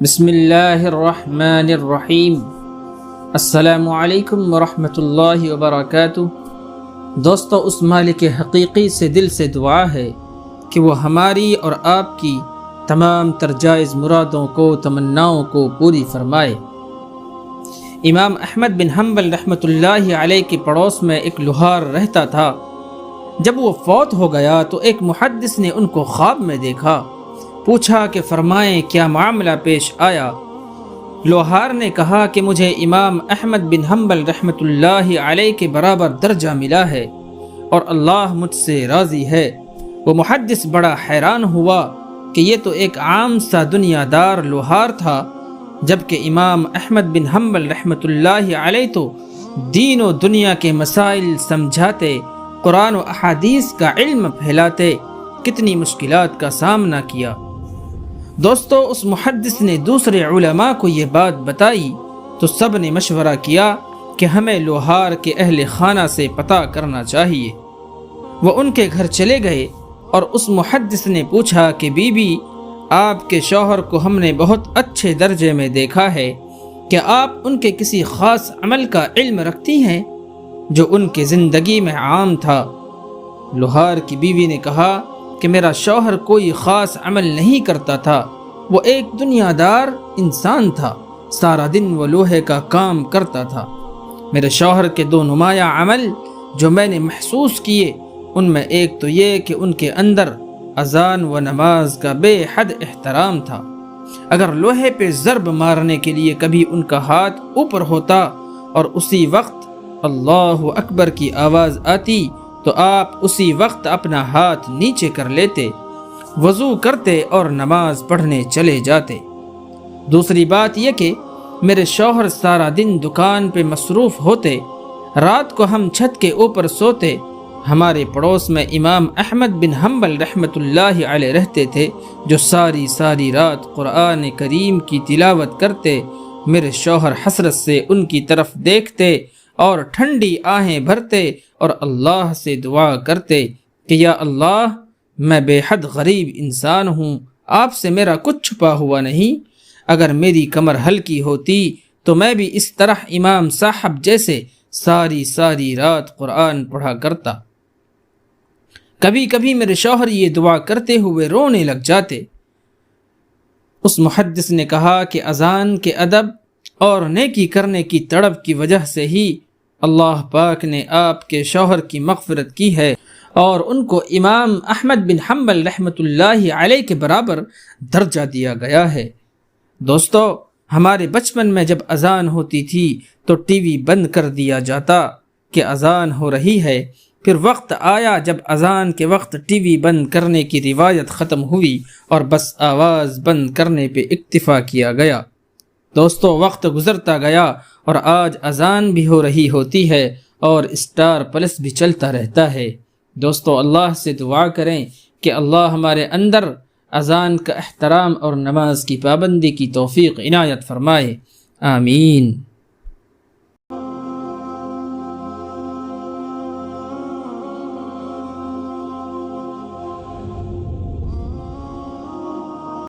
بسم اللہ الرحمن الرحیم۔ السلام علیکم ورحمۃ اللہ وبرکاتہ۔ دوستو، اس مالک حقیقی سے دل سے دعا ہے کہ وہ ہماری اور آپ کی تمام تر جائز مرادوں کو، تمناؤں کو پوری فرمائے۔ امام احمد بن حنبل رحمۃ اللہ علیہ کے پڑوس میں ایک لوہار رہتا تھا۔ جب وہ فوت ہو گیا تو ایک محدث نے ان کو خواب میں دیکھا۔ پوچھا کہ فرمائیں کیا معاملہ پیش آیا؟ لوہار نے کہا کہ مجھے امام احمد بن حنبل رحمۃ اللہ علیہ کے برابر درجہ ملا ہے اور اللہ مجھ سے راضی ہے۔ وہ محدث بڑا حیران ہوا کہ یہ تو ایک عام سا دنیا دار لوہار تھا، جبکہ امام احمد بن حنبل رحمۃ اللہ علیہ تو دین و دنیا کے مسائل سمجھاتے، قرآن و احادیث کا علم پھیلاتے، کتنی مشکلات کا سامنا کیا۔ دوستو، اس محدث نے دوسرے علماء کو یہ بات بتائی تو سب نے مشورہ کیا کہ ہمیں لوہار کے اہل خانہ سے پتہ کرنا چاہیے۔ وہ ان کے گھر چلے گئے اور اس محدث نے پوچھا کہ بی بی، آپ کے شوہر کو ہم نے بہت اچھے درجے میں دیکھا ہے، کیا آپ ان کے کسی خاص عمل کا علم رکھتی ہیں جو ان کی زندگی میں عام تھا؟ لوہار کی بیوی نے کہا کہ میرا شوہر کوئی خاص عمل نہیں کرتا تھا، وہ ایک دنیا دار انسان تھا، سارا دن وہ لوہے کا کام کرتا تھا۔ میرے شوہر کے دو نمایاں عمل جو میں نے محسوس کیے، ان میں ایک تو یہ کہ ان کے اندر اذان و نماز کا بے حد احترام تھا۔ اگر لوہے پہ ضرب مارنے کے لیے کبھی ان کا ہاتھ اوپر ہوتا اور اسی وقت اللہ اکبر کی آواز آتی تو آپ اسی وقت اپنا ہاتھ نیچے کر لیتے، وضو کرتے اور نماز پڑھنے چلے جاتے۔ دوسری بات یہ کہ میرے شوہر سارا دن دکان پہ مصروف ہوتے، رات کو ہم چھت کے اوپر سوتے۔ ہمارے پڑوس میں امام احمد بن حنبل رحمۃ اللہ علیہ رہتے تھے، جو ساری رات قرآن کریم کی تلاوت کرتے۔ میرے شوہر حسرت سے ان کی طرف دیکھتے اور ٹھنڈی آہیں بھرتے اور اللہ سے دعا کرتے کہ یا اللہ، میں بے حد غریب انسان ہوں، آپ سے میرا کچھ چھپا ہوا نہیں۔ اگر میری کمر ہلکی ہوتی تو میں بھی اس طرح امام صاحب جیسے ساری رات قرآن پڑھا کرتا۔ کبھی کبھی میرے شوہر یہ دعا کرتے ہوئے رونے لگ جاتے۔ اس محدث نے کہا کہ اذان کے ادب اور نیکی کرنے کی تڑپ کی وجہ سے ہی اللہ پاک نے آپ کے شوہر کی مغفرت کی ہے اور ان کو امام احمد بن حنبل رحمۃ اللہ علیہ کے برابر درجہ دیا گیا ہے۔ دوستو، ہمارے بچپن میں جب اذان ہوتی تھی تو ٹی وی بند کر دیا جاتا کہ اذان ہو رہی ہے۔ پھر وقت آیا جب اذان کے وقت ٹی وی بند کرنے کی روایت ختم ہوئی اور بس آواز بند کرنے پہ اکتفا کیا گیا۔ دوستو، وقت گزرتا گیا اور آج اذان بھی ہو رہی ہوتی ہے اور اسٹار پلس بھی چلتا رہتا ہے۔ دوستو، اللہ سے دعا کریں کہ اللہ ہمارے اندر اذان کا احترام اور نماز کی پابندی کی توفیق عنایت فرمائے۔ آمین۔